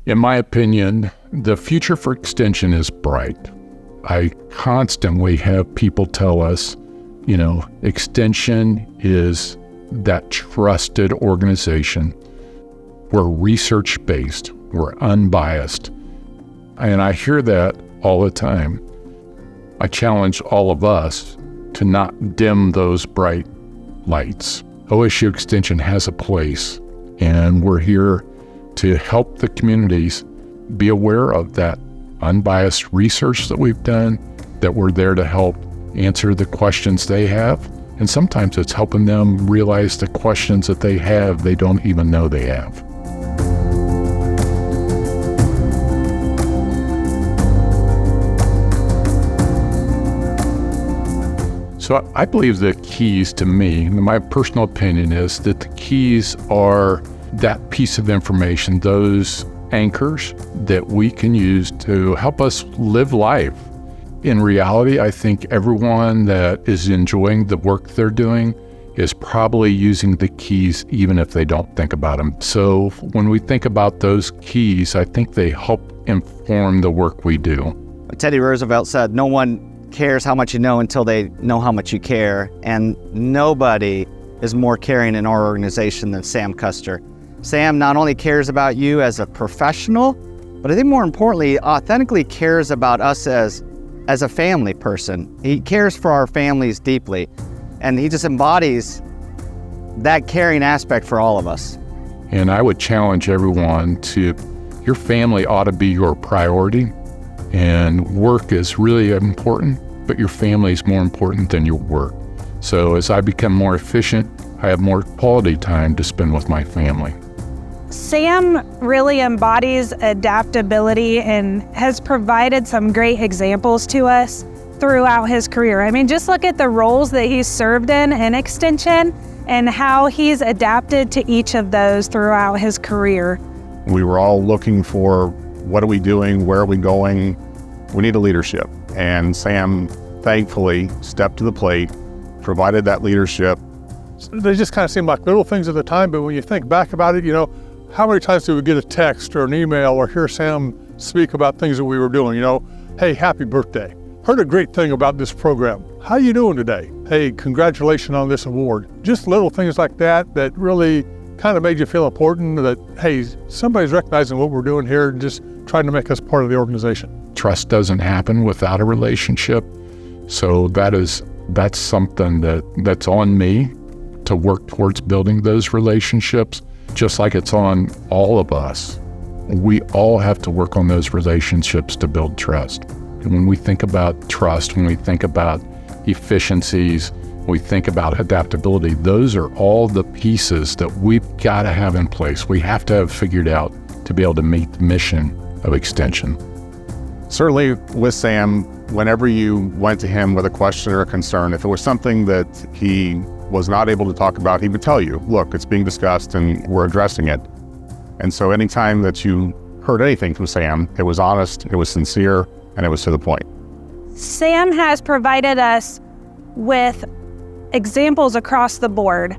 In my opinion, the future for Extension is bright. I constantly have people tell us, Extension is that trusted organization. We're research-based, we're unbiased. And I hear that all the time. I challenge all of us to not dim those bright lights. OSU Extension has a place, and we're here to help the communities be aware of that unbiased research that we've done, that we're there to help answer the questions they have. And sometimes it's helping them realize the questions that they have, they don't even know they have. So I believe the keys to me, my personal opinion is that the keys are that piece of information, those anchors that we can use to help us live life. In reality, I think everyone that is enjoying the work they're doing is probably using the keys even if they don't think about them. So when we think about those keys, I think they help inform the work we do. Teddy Roosevelt said, no one cares how much you know until they know how much you care. And nobody is more caring in our organization than Sam Custer. Sam not only cares about you as a professional, but I think more importantly, authentically cares about us as a family person. He cares for our families deeply, and he just embodies that caring aspect for all of us. And I would challenge everyone to, your family ought to be your priority, and work is really important, but your family is more important than your work. So as I become more efficient, I have more quality time to spend with my family. Sam really embodies adaptability and has provided some great examples to us throughout his career. I mean, just look at the roles that he's served in Extension and how he's adapted to each of those throughout his career. We were all looking for, what are we doing? Where are we going? We need a leadership. And Sam thankfully stepped to the plate, provided that leadership. They just kind of seem like little things at the time, but when you think back about it, how many times do we get a text or an email or hear Sam speak about things that we were doing? Hey, happy birthday. Heard a great thing about this program. How you doing today? Hey, congratulations on this award. Just little things like that really kind of made you feel important, that, hey, somebody's recognizing what we're doing here and just trying to make us part of the organization. Trust doesn't happen without a relationship. So that's something that's on me to work towards building those relationships. Just like it's on all of us. We all have to work on those relationships to build trust. And when we think about trust, when we think about efficiencies, we think about adaptability, those are all the pieces that we've got to have in place. We have to have figured out to be able to meet the mission of Extension. Certainly with Sam, whenever you went to him with a question or a concern, if it was something that he was not able to talk about, he would tell you, look, it's being discussed and we're addressing it. And so anytime that you heard anything from Sam, it was honest, it was sincere, and it was to the point. Sam has provided us with examples across the board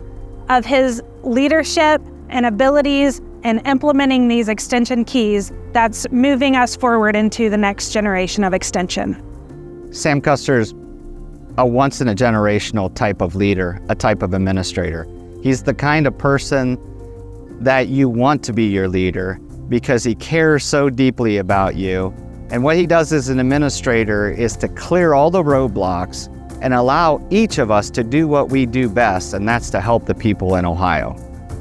of his leadership and abilities in implementing these Extension keys that's moving us forward into the next generation of Extension. Sam Custer's a once-in-a-generational type of leader, a type of administrator. He's the kind of person that you want to be your leader because he cares so deeply about you. And what he does as an administrator is to clear all the roadblocks and allow each of us to do what we do best, and that's to help the people in Ohio.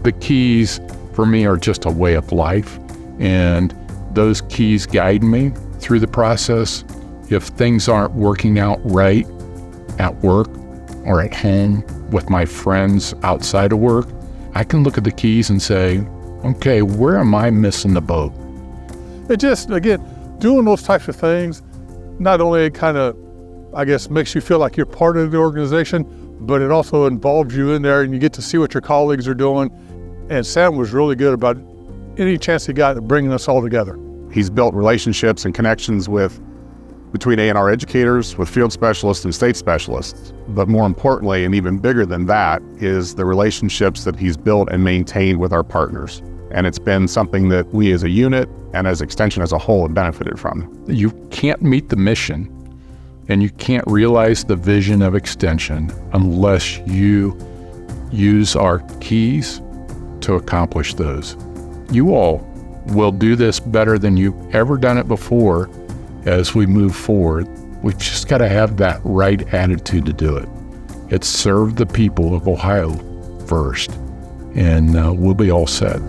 The keys for me are just a way of life, and those keys guide me through the process. If things aren't working out right at work or at home with my friends outside of work, I can look at the keys and say, okay, where am I missing the boat? It just, again, doing those types of things, not only kind of, makes you feel like you're part of the organization, but it also involves you in there and you get to see what your colleagues are doing. And Sam was really good about any chance he got of bringing us all together. He's built relationships and connections between A&R educators, with field specialists and state specialists. But more importantly, and even bigger than that, is the relationships that he's built and maintained with our partners. And it's been something that we as a unit and as Extension as a whole have benefited from. You can't meet the mission and you can't realize the vision of Extension unless you use our keys to accomplish those. You all will do this better than you've ever done it before as we move forward. We've just got to have that right attitude to do it. It's serve the people of Ohio first, and we'll be all set.